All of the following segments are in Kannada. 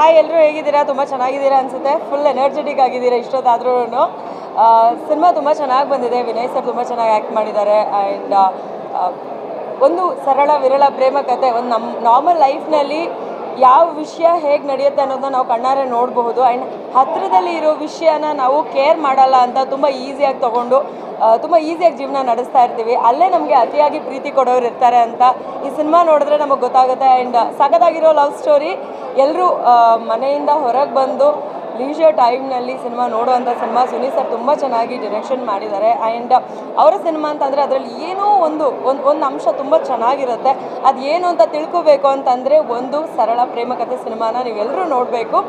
ಹಾಯ್ ಎಲ್ಲರೂ ಹೇಗಿದ್ದೀರಾ? ತುಂಬ ಚೆನ್ನಾಗಿದ್ದೀರಾ ಅನಿಸುತ್ತೆ. ಫುಲ್ ಎನರ್ಜೆಟಿಕ್ ಆಗಿದ್ದೀರಾ ಇಷ್ಟೊತ್ತಾದ್ರೂ. ಸಿನಿಮಾ ತುಂಬ ಚೆನ್ನಾಗಿ ಬಂದಿದೆ. ವಿನಯ್ ಸರ್ ತುಂಬ ಚೆನ್ನಾಗಿ ಆ್ಯಕ್ಟ್ ಮಾಡಿದ್ದಾರೆ. ಆ್ಯಂಡ್ ಒಂದು ಸರಳ ವಿರಳ ಪ್ರೇಮ ಕಥೆ. ಒಂದು ನಮ್ಮ ನಾರ್ಮಲ್ ಲೈಫ್ನಲ್ಲಿ ಯಾವ ವಿಷಯ ಹೇಗೆ ನಡೆಯುತ್ತೆ ಅನ್ನೋದನ್ನ ನಾವು ಕಣ್ಣಾರೆ ನೋಡಬಹುದು. ಆ್ಯಂಡ್ ಹತ್ತಿರದಲ್ಲಿ ಇರೋ ವಿಷಯನ ನಾವು ಕೇರ್ ಮಾಡಲ್ಲ ಅಂತ ತುಂಬ ಈಸಿಯಾಗಿ ತೊಗೊಂಡು ತುಂಬ ಈಸಿಯಾಗಿ ಜೀವನ ನಡೆಸ್ತಾ ಇರ್ತೀವಿ. ಅಲ್ಲೇ ನಮಗೆ ಅತಿಯಾಗಿ ಪ್ರೀತಿ ಕೊಡೋರು ಇರ್ತಾರೆ ಅಂತ ಈ ಸಿನಿಮಾ ನೋಡಿದ್ರೆ ನಮಗೆ ಗೊತ್ತಾಗುತ್ತೆ. ಆ್ಯಂಡ್ ಸಖತ್ತಾಗಿರೋ ಲವ್ ಸ್ಟೋರಿ. ಎಲ್ಲರೂ ಮನೆಯಿಂದ ಹೊರಗೆ ಬಂದು ಲೀಜರ್ ಟೈಮ್ನಲ್ಲಿ ಸಿನಿಮಾ ನೋಡುವಂಥ ಸಿನಿಮಾ. ಸುನೀಲ್ ಸರ್ ತುಂಬ ಚೆನ್ನಾಗಿ ಡೈರೆಕ್ಷನ್ ಮಾಡಿದ್ದಾರೆ. ಆ್ಯಂಡ್ ಅವರ ಸಿನಿಮಾ ಅಂತಂದರೆ ಅದರಲ್ಲಿ ಏನೋ ಒಂದು ಅಂಶ ತುಂಬ ಚೆನ್ನಾಗಿರುತ್ತೆ. ಅದು ಏನು ಅಂತ ತಿಳ್ಕೋಬೇಕು ಅಂತಂದರೆ ಒಂದು ಸರಳ ಪ್ರೇಮ ಕಥೆ ಸಿನಿಮಾನ ನೀವೆಲ್ಲರೂ ನೋಡಬೇಕು.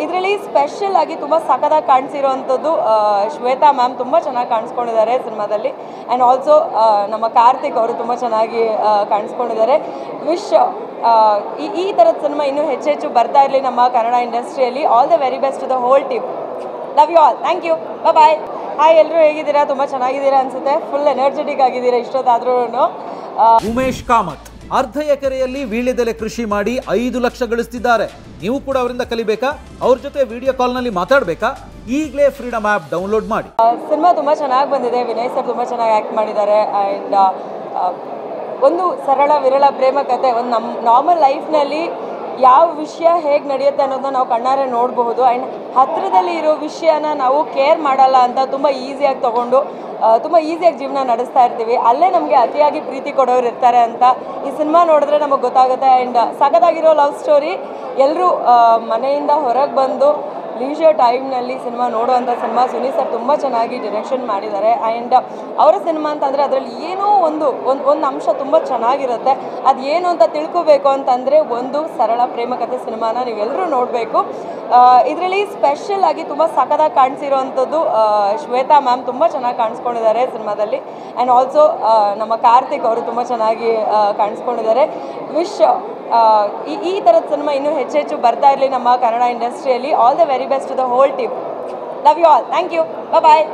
ಇದರಲ್ಲಿ ಸ್ಪೆಷಲ್ ಆಗಿ ತುಂಬ ಸಖತ್ತಾಗಿ ಕಾಣಿಸಿರೋವಂಥದ್ದು ಶ್ವೇತಾ ಮ್ಯಾಮ್ ತುಂಬ ಚೆನ್ನಾಗಿ ಕಾಣಿಸ್ಕೊಂಡಿದ್ದಾರೆ ಸಿನಿಮಾದಲ್ಲಿ. ಆ್ಯಂಡ್ ಆಲ್ಸೋ ನಮ್ಮ ಕಾರ್ತಿಕ್ ಅವರು ತುಂಬ ಚೆನ್ನಾಗಿ ಕಾಣಿಸ್ಕೊಂಡಿದ್ದಾರೆ. ವಿಶ್ ಈ ಥರದ ಸಿನಿಮಾ ಇನ್ನೂ ಹೆಚ್ಚೆಚ್ಚು ಬರ್ತಾ ಇರಲಿ ನಮ್ಮ ಕನ್ನಡ ಇಂಡಸ್ಟ್ರಿಯಲ್ಲಿ. All the very best to the whole team. Love you all. Thank you. Bye. Hi ಎಲ್ಲರೂ ಹೇಗಿದ್ದೀರಾ? ತುಂಬ ಚೆನ್ನಾಗಿದ್ದೀರಾ ಅನಿಸುತ್ತೆ. ಫುಲ್ ಎನರ್ಜೆಟಿಕ್ ಆಗಿದ್ದೀರಾ ಇಷ್ಟೊತ್ತಾದ್ರೂ. ಉಮೇಶ್ ಕಾಮತ್ ಅರ್ಧ ಎಕರೆಯಲ್ಲಿ ವೀಳ್ಯದೆಲೆ ಕೃಷಿ ಮಾಡಿ 5 ಲಕ್ಷ ಗಳಿಸ್ತಿದ್ದಾರೆ. ನೀವು ಕೂಡ ಅವರಿಂದ ಕಲಿಬೇಕಾ? ಅವ್ರ ಜೊತೆ ವಿಡಿಯೋ ಕಾಲ್ನಲ್ಲಿ ಮಾತಾಡಬೇಕಾ? ಈಗಲೇ ಫ್ರೀಡಮ್ ಆ್ಯಪ್ ಡೌನ್ಲೋಡ್ ಮಾಡಿ. ಸಿನಿಮಾ ತುಂಬ ಚೆನ್ನಾಗಿ ಬಂದಿದೆ. ವಿನಯ್ ಸರ್ ತುಂಬ ಚೆನ್ನಾಗಿ ಆ್ಯಕ್ಟ್ ಮಾಡಿದ್ದಾರೆ. ಆ್ಯಂಡ್ ಒಂದು ಸರಳ ವಿರಳ ಪ್ರೇಮ ಕಥೆ. ಒಂದು ನಮ್ಮ ನಾರ್ಮಲ್ ಲೈಫ್ನಲ್ಲಿ ಯಾವ ವಿಷಯ ಹೇಗೆ ನಡೆಯುತ್ತೆ ಅನ್ನೋದನ್ನ ನಾವು ಕಣ್ಣಾರೆ ನೋಡಬಹುದು. ಆ್ಯಂಡ್ ಹತ್ತಿರದಲ್ಲಿ ಇರೋ ವಿಷಯನ ನಾವು ಕೇರ್ ಮಾಡಲ್ಲ ಅಂತ ತುಂಬ ಈಸಿಯಾಗಿ ತೊಗೊಂಡು ತುಂಬ ಈಸಿಯಾಗಿ ಜೀವನ ನಡೆಸ್ತಾ ಇರ್ತೀವಿ. ಅಲ್ಲೇ ನಮಗೆ ಅತಿಯಾಗಿ ಪ್ರೀತಿ ಕೊಡೋರು ಇರ್ತಾರೆ ಅಂತ ಈ ಸಿನಿಮಾ ನೋಡಿದ್ರೆ ನಮಗೆ ಗೊತ್ತಾಗುತ್ತೆ. ಆ್ಯಂಡ್ ಸಖತ್ತಾಗಿರೋ ಲವ್ ಸ್ಟೋರಿ. ಎಲ್ಲರೂ ಮನೆಯಿಂದ ಹೊರಗೆ ಬಂದು ಲೀಜರ್ ಟೈಮ್ನಲ್ಲಿ ಸಿನಿಮಾ ನೋಡುವಂಥ ಸಿನಿಮಾ. ಸುನೀಲ್ ಸರ್ ತುಂಬ ಚೆನ್ನಾಗಿ ಡೈರೆಕ್ಷನ್ ಮಾಡಿದ್ದಾರೆ. ಆ್ಯಂಡ್ ಅವರ ಸಿನಿಮಾ ಅಂತಂದರೆ ಅದರಲ್ಲಿ ಏನೋ ಒಂದು ಅಂಶ ತುಂಬ ಚೆನ್ನಾಗಿರುತ್ತೆ. ಅದು ಏನು ಅಂತ ತಿಳ್ಕೋಬೇಕು ಅಂತಂದರೆ ಒಂದು ಸರಳ ಪ್ರೇಮ ಕಥೆ ಸಿನಿಮಾನ ನೀವೆಲ್ಲರೂ ನೋಡಬೇಕು. ಇದರಲ್ಲಿ ಸ್ಪೆಷಲ್ ಆಗಿ ತುಂಬ ಸಖತ್ತಾಗಿ ಕಾಣಿಸಿರೋವಂಥದ್ದು ಶ್ವೇತಾ ಮ್ಯಾಮ್ ತುಂಬ ಚೆನ್ನಾಗಿ ಕಾಣಿಸ್ಕೊಂಡಿದ್ದಾರೆ ಸಿನಿಮಾದಲ್ಲಿ. ಆ್ಯಂಡ್ ಆಲ್ಸೋ ನಮ್ಮ ಕಾರ್ತಿಕ್ ಅವರು ತುಂಬ ಚೆನ್ನಾಗಿ ಕಾಣಿಸ್ಕೊಂಡಿದ್ದಾರೆ. ವಿಶ್ ಈ ಥರದ ಸಿನಿಮಾ ಇನ್ನೂ ಹೆಚ್ಚೆಚ್ಚು ಬರ್ತಾ ಇರಲಿ ನಮ್ಮ ಕನ್ನಡ ಇಂಡಸ್ಟ್ರಿಯಲ್ಲಿ. All the very best to the whole team. Love you all. Thank you. Bye.